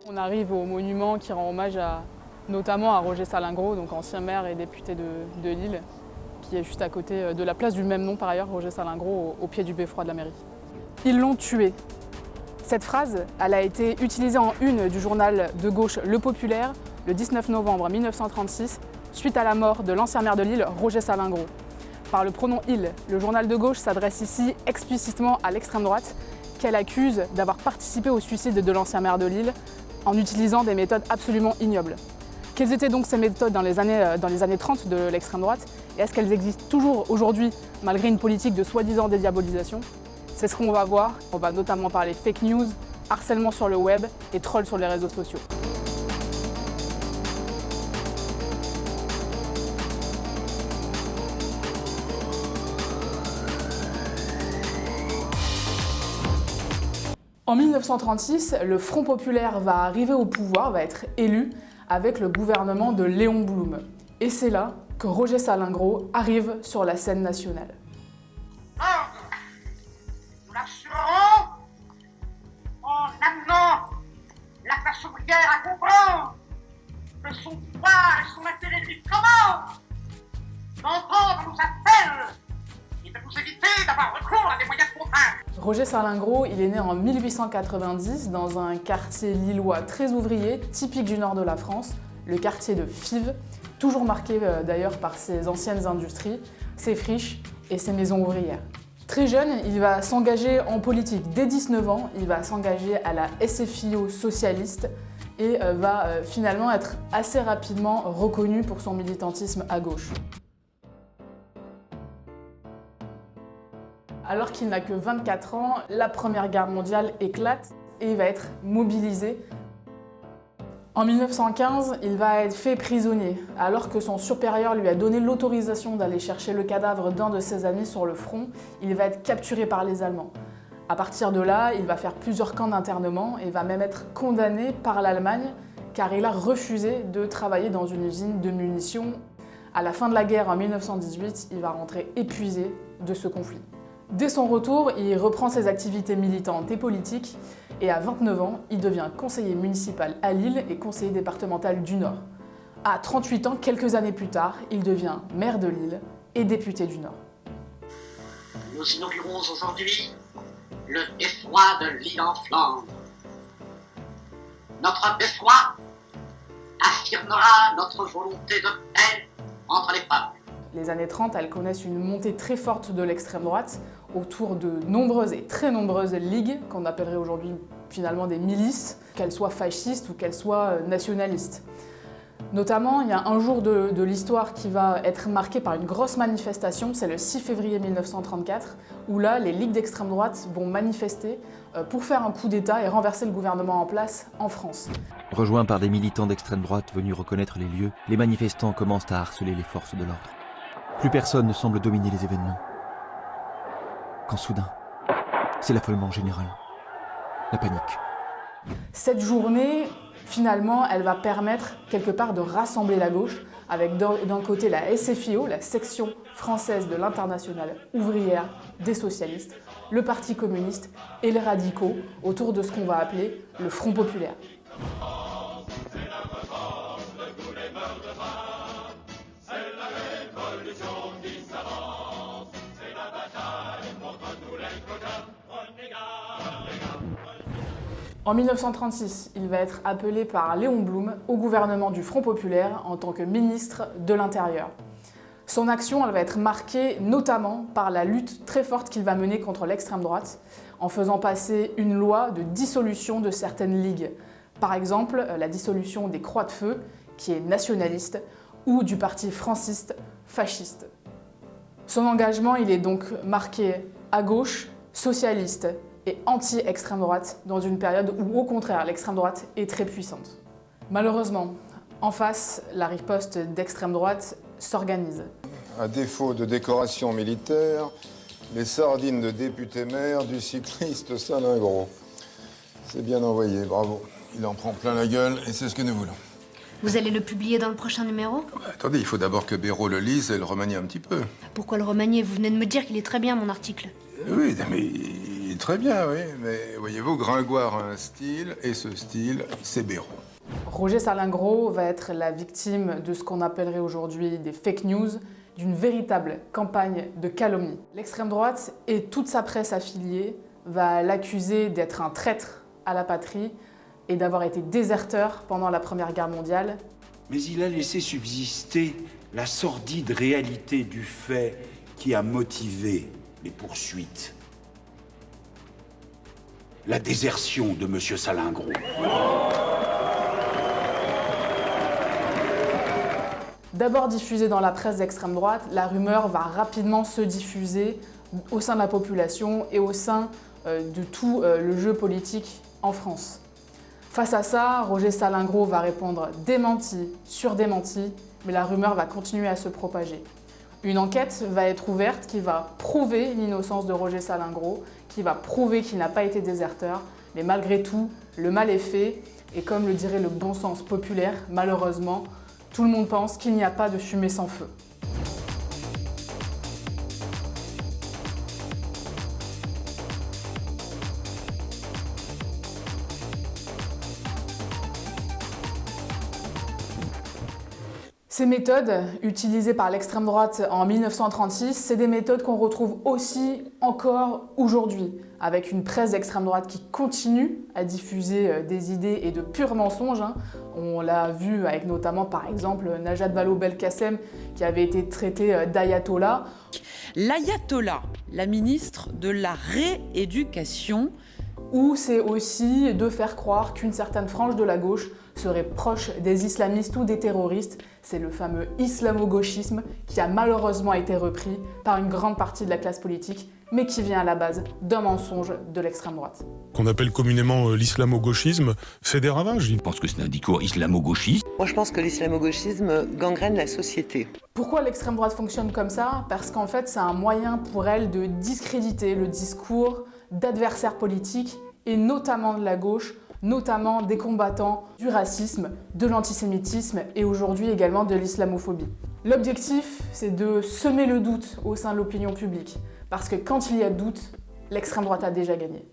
On arrive au monument qui rend hommage notamment à Roger Salingro, donc ancien maire et député de Lille, qui est juste à côté de la place du même nom par ailleurs, Roger Salingro, au pied du beffroi de la mairie. Ils l'ont tué. Cette phrase, elle a été utilisée en une du journal de gauche Le Populaire le 19 novembre 1936, suite à la mort de l'ancien maire de Lille, Roger Salingro. Par le pronom « il », le journal de gauche s'adresse ici explicitement à l'extrême droite, qu'elle accuse d'avoir participé au suicide de l'ancien maire de Lille en utilisant des méthodes absolument ignobles. Quelles étaient donc ces méthodes dans les années 30 de l'extrême droite et est-ce qu'elles existent toujours aujourd'hui malgré une politique de soi-disant dédiabolisation? C'est ce qu'on va voir. On va notamment parler fake news, harcèlement sur le web et trolls sur les réseaux sociaux. En 1936, le Front populaire va arriver au pouvoir, va être élu avec le gouvernement de Léon Blum. Et c'est là que Roger Salingro arrive sur la scène nationale. Nous l'assurerons en amenant la classe ouvrière à comprendre que son pouvoir et son intérêt lui commandent d'entendre nos appels et de nous éviter d'avoir recours à des moyens contraints. Roger Salingro, il est né en 1890 dans un quartier lillois très ouvrier, typique du nord de la France, le quartier de Fives, toujours marqué d'ailleurs par ses anciennes industries, ses friches et ses maisons ouvrières. Très jeune, il va s'engager en politique. Dès 19 ans, il va s'engager à la SFIO socialiste et va finalement être assez rapidement reconnu pour son militantisme à gauche. Alors qu'il n'a que 24 ans, la Première Guerre mondiale éclate et il va être mobilisé. En 1915, il va être fait prisonnier, alors que son supérieur lui a donné l'autorisation d'aller chercher le cadavre d'un de ses amis sur le front. Il va être capturé par les Allemands. À partir de là, il va faire plusieurs camps d'internement et va même être condamné par l'Allemagne car il a refusé de travailler dans une usine de munitions. À la fin de la guerre, en 1918, il va rentrer épuisé de ce conflit. Dès son retour, il reprend ses activités militantes et politiques et à 29 ans, il devient conseiller municipal à Lille et conseiller départemental du Nord. À 38 ans, quelques années plus tard, il devient maire de Lille et député du Nord. Nous inaugurons aujourd'hui le beffroi de Lille en Flandre. Notre beffroi affirmera notre volonté de paix entre les peuples. Les années 30, elles connaissent une montée très forte de l'extrême droite autour de nombreuses et très nombreuses ligues, qu'on appellerait aujourd'hui finalement des milices, qu'elles soient fascistes ou qu'elles soient nationalistes. Notamment, il y a un jour de l'histoire qui va être marqué par une grosse manifestation, c'est le 6 février 1934, où là, les ligues d'extrême droite vont manifester pour faire un coup d'État et renverser le gouvernement en place en France. Rejoints par des militants d'extrême droite venus reconnaître les lieux, les manifestants commencent à harceler les forces de l'ordre. Plus personne ne semble dominer les événements. Quand soudain, c'est l'affolement général. La panique. Cette journée, finalement, elle va permettre quelque part de rassembler la gauche, avec d'un côté la SFIO, la section française de l'Internationale ouvrière des socialistes, le Parti communiste et les radicaux, autour de ce qu'on va appeler le Front populaire. En 1936, il va être appelé par Léon Blum au gouvernement du Front populaire en tant que ministre de l'Intérieur. Son action, elle va être marquée notamment par la lutte très forte qu'il va mener contre l'extrême droite en faisant passer une loi de dissolution de certaines ligues. Par exemple, la dissolution des Croix de Feu, qui est nationaliste, ou du parti franciste fasciste. Son engagement, il est donc marqué à gauche, socialiste et anti-extrême droite, dans une période où, au contraire, l'extrême droite est très puissante. Malheureusement, en face, la riposte d'extrême droite s'organise. À défaut de décoration militaire, les sardines de député-maire du cycliste Salingro. C'est bien envoyé, bravo. Il en prend plein la gueule et c'est ce que nous voulons. Vous allez le publier dans le prochain numéro? Attendez, il faut d'abord que Béraud le lise et le remanie un petit peu. Pourquoi le remanier? Vous venez de me dire qu'il est très bien, mon article. Oui, mais dit très bien, oui, mais voyez-vous, Gringoire a un style, et ce style, c'est Béraud. Roger Salingro va être la victime de ce qu'on appellerait aujourd'hui des fake news, d'une véritable campagne de calomnie. L'extrême droite et toute sa presse affiliée va l'accuser d'être un traître à la patrie et d'avoir été déserteur pendant la Première Guerre mondiale. Mais il a laissé subsister la sordide réalité du fait qui a motivé les poursuites. La désertion de M. Salingro. D'abord diffusée dans la presse d'extrême droite, la rumeur va rapidement se diffuser au sein de la population et au sein de tout le jeu politique en France. Face à ça, Roger Salingro va répondre démenti sur démenti, mais la rumeur va continuer à se propager. Une enquête va être ouverte qui va prouver l'innocence de Roger Salingro, qui va prouver qu'il n'a pas été déserteur, mais malgré tout, le mal est fait, et comme le dirait le bon sens populaire, malheureusement, tout le monde pense qu'il n'y a pas de fumée sans feu. Ces méthodes, utilisées par l'extrême droite en 1936, c'est des méthodes qu'on retrouve aussi encore aujourd'hui, avec une presse d'extrême droite qui continue à diffuser des idées et de purs mensonges. On l'a vu avec notamment, par exemple, Najat Vallaud-Belkacem, qui avait été traitée d'ayatollah. L'ayatollah, la ministre de la Rééducation. Ou c'est aussi de faire croire qu'une certaine frange de la gauche serait proche des islamistes ou des terroristes. C'est le fameux islamo-gauchisme qui a malheureusement été repris par une grande partie de la classe politique, mais qui vient à la base d'un mensonge de l'extrême droite. Qu'on appelle communément l'islamo-gauchisme, fait des ravages. Je pense que c'est un discours islamo-gauchiste. Moi, je pense que l'islamo-gauchisme gangrène la société. Pourquoi l'extrême droite fonctionne comme ça? Parce qu'en fait, c'est un moyen pour elle de discréditer le discours d'adversaires politiques, et notamment de la gauche, notamment des combattants du racisme, de l'antisémitisme et aujourd'hui également de l'islamophobie. L'objectif, c'est de semer le doute au sein de l'opinion publique, parce que quand il y a doute, l'extrême droite a déjà gagné.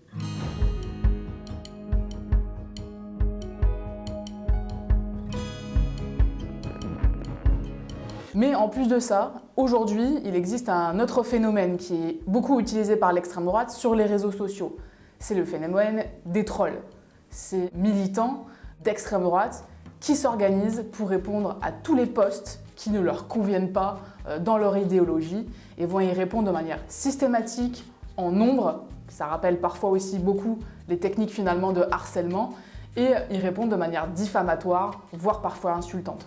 Mais en plus de ça, aujourd'hui, il existe un autre phénomène qui est beaucoup utilisé par l'extrême droite sur les réseaux sociaux. C'est le phénomène des trolls. Ces militants d'extrême droite qui s'organisent pour répondre à tous les posts qui ne leur conviennent pas dans leur idéologie et vont y répondre de manière systématique, en nombre. Ça rappelle parfois aussi beaucoup les techniques finalement de harcèlement et y répondent de manière diffamatoire, voire parfois insultante.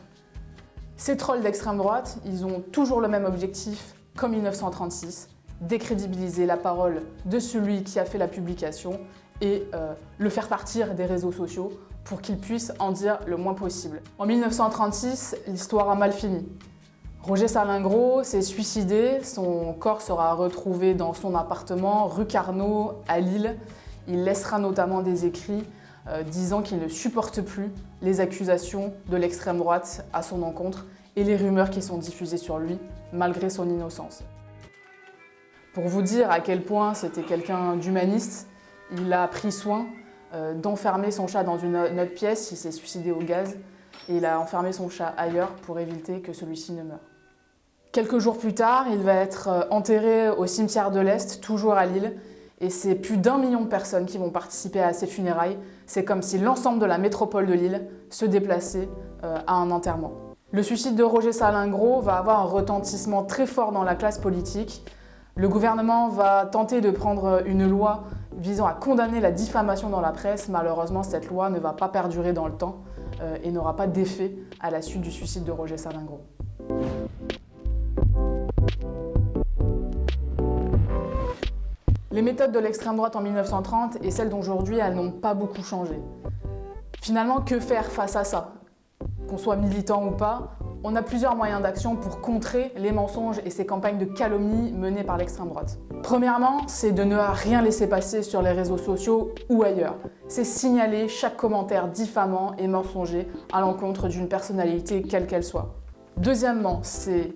Ces trolls d'extrême droite, ils ont toujours le même objectif qu'en 1936, décrédibiliser la parole de celui qui a fait la publication et le faire partir des réseaux sociaux pour qu'il puisse en dire le moins possible. En 1936, l'histoire a mal fini. Roger Salingro s'est suicidé, son corps sera retrouvé dans son appartement rue Carnot à Lille. Il laissera notamment des écrits disant qu'il ne supporte plus les accusations de l'extrême droite à son encontre et les rumeurs qui sont diffusées sur lui, malgré son innocence. Pour vous dire à quel point c'était quelqu'un d'humaniste, il a pris soin d'enfermer son chat dans une autre pièce, il s'est suicidé au gaz, et il a enfermé son chat ailleurs pour éviter que celui-ci ne meure. Quelques jours plus tard, il va être enterré au cimetière de l'Est, toujours à Lille, et c'est plus d'1 million de personnes qui vont participer à ses funérailles. C'est comme si l'ensemble de la métropole de Lille se déplaçait à un enterrement. Le suicide de Roger Salingro va avoir un retentissement très fort dans la classe politique. Le gouvernement va tenter de prendre une loi visant à condamner la diffamation dans la presse. Malheureusement, cette loi ne va pas perdurer dans le temps et n'aura pas d'effet à la suite du suicide de Roger Salingro. Les méthodes de l'extrême droite en 1930 et celles d'aujourd'hui, elles n'ont pas beaucoup changé. Finalement, que faire face à ça? Qu'on soit militant ou pas, on a plusieurs moyens d'action pour contrer les mensonges et ces campagnes de calomnie menées par l'extrême droite. Premièrement, c'est de ne rien laisser passer sur les réseaux sociaux ou ailleurs. C'est signaler chaque commentaire diffamant et mensonger à l'encontre d'une personnalité quelle qu'elle soit. Deuxièmement, c'est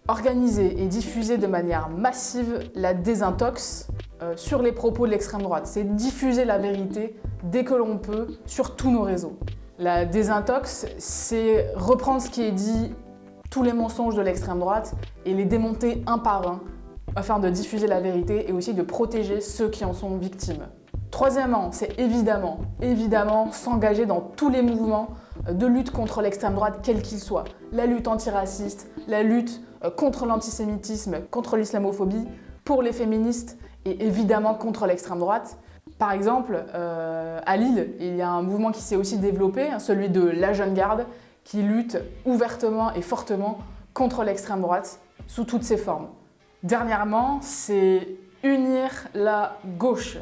organiser et diffuser de manière massive la désintox sur les propos de l'extrême droite. C'est diffuser la vérité dès que l'on peut sur tous nos réseaux. La désintox, c'est reprendre ce qui est dit, tous les mensonges de l'extrême droite et les démonter un par un afin de diffuser la vérité et aussi de protéger ceux qui en sont victimes. Troisièmement, c'est évidemment s'engager dans tous les mouvements de lutte contre l'extrême droite, quel qu'il soit. La lutte antiraciste, la lutte contre l'antisémitisme, contre l'islamophobie, pour les féministes et évidemment contre l'extrême droite. Par exemple, à Lille, il y a un mouvement qui s'est aussi développé, celui de la Jeune Garde, qui lutte ouvertement et fortement contre l'extrême droite sous toutes ses formes. Dernièrement, c'est unir la gauche.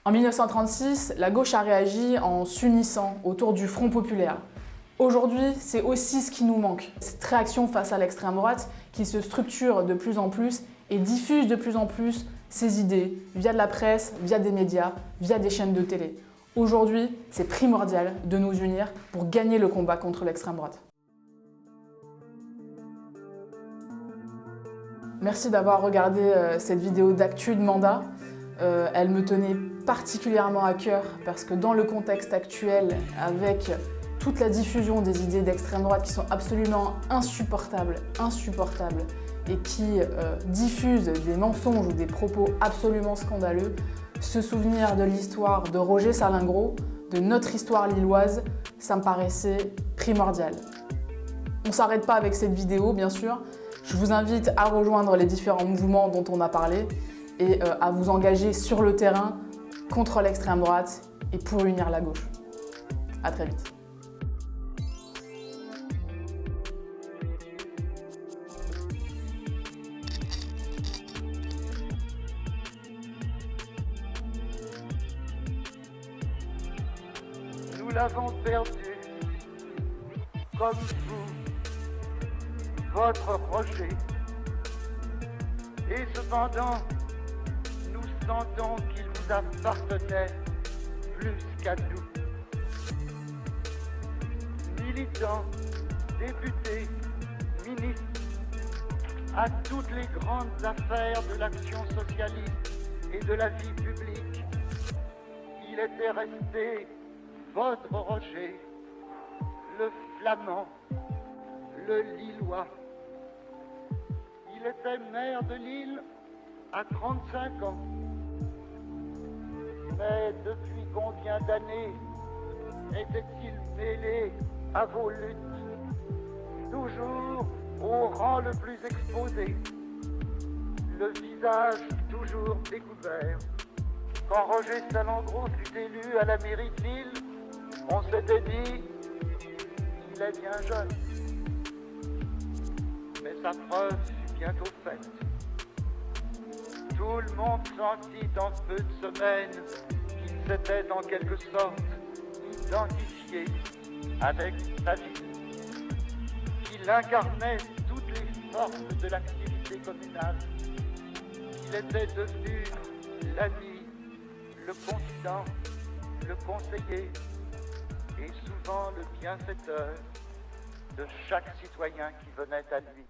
En 1936, la gauche a réagi en s'unissant autour du Front populaire. Aujourd'hui, c'est aussi ce qui nous manque. Cette réaction face à l'extrême droite qui se structure de plus en plus et diffuse de plus en plus ses idées via de la presse, via des médias, via des chaînes de télé. Aujourd'hui, c'est primordial de nous unir pour gagner le combat contre l'extrême droite. Merci d'avoir regardé cette vidéo d'actu de mandat. Elle me tenait particulièrement à cœur parce que dans le contexte actuel, avec toute la diffusion des idées d'extrême droite qui sont absolument insupportables et qui diffusent des mensonges ou des propos absolument scandaleux, se souvenir de l'histoire de Roger Salingro, de notre histoire lilloise, ça me paraissait primordial. On ne s'arrête pas avec cette vidéo, bien sûr. Je vous invite à rejoindre les différents mouvements dont on a parlé et à vous engager sur le terrain contre l'extrême droite et pour unir la gauche. À très vite. Nous l'avons perdu, comme vous, votre Roger. Et cependant, nous sentons qu'il vous appartenait plus qu'à nous. Militants, députés, ministres, à toutes les grandes affaires de l'action socialiste et de la vie publique, il était resté votre Roger, le flamand, le lillois. Il était maire de Lille à 35 ans. Mais depuis combien d'années était-il mêlé à vos luttes, toujours au rang le plus exposé, le visage toujours découvert. Quand Roger Salingro fut élu à la mairie de Lille, on s'était dit, il est bien jeune. Mais sa preuve fut bientôt faite. Tout le monde sentit en peu de semaines qu'il s'était en quelque sorte identifié avec sa vie, qu'il incarnait toutes les forces de l'activité communale, qu'il était devenu l'ami, le confident, le conseiller et souvent le bienfaiteur de chaque citoyen qui venait à lui.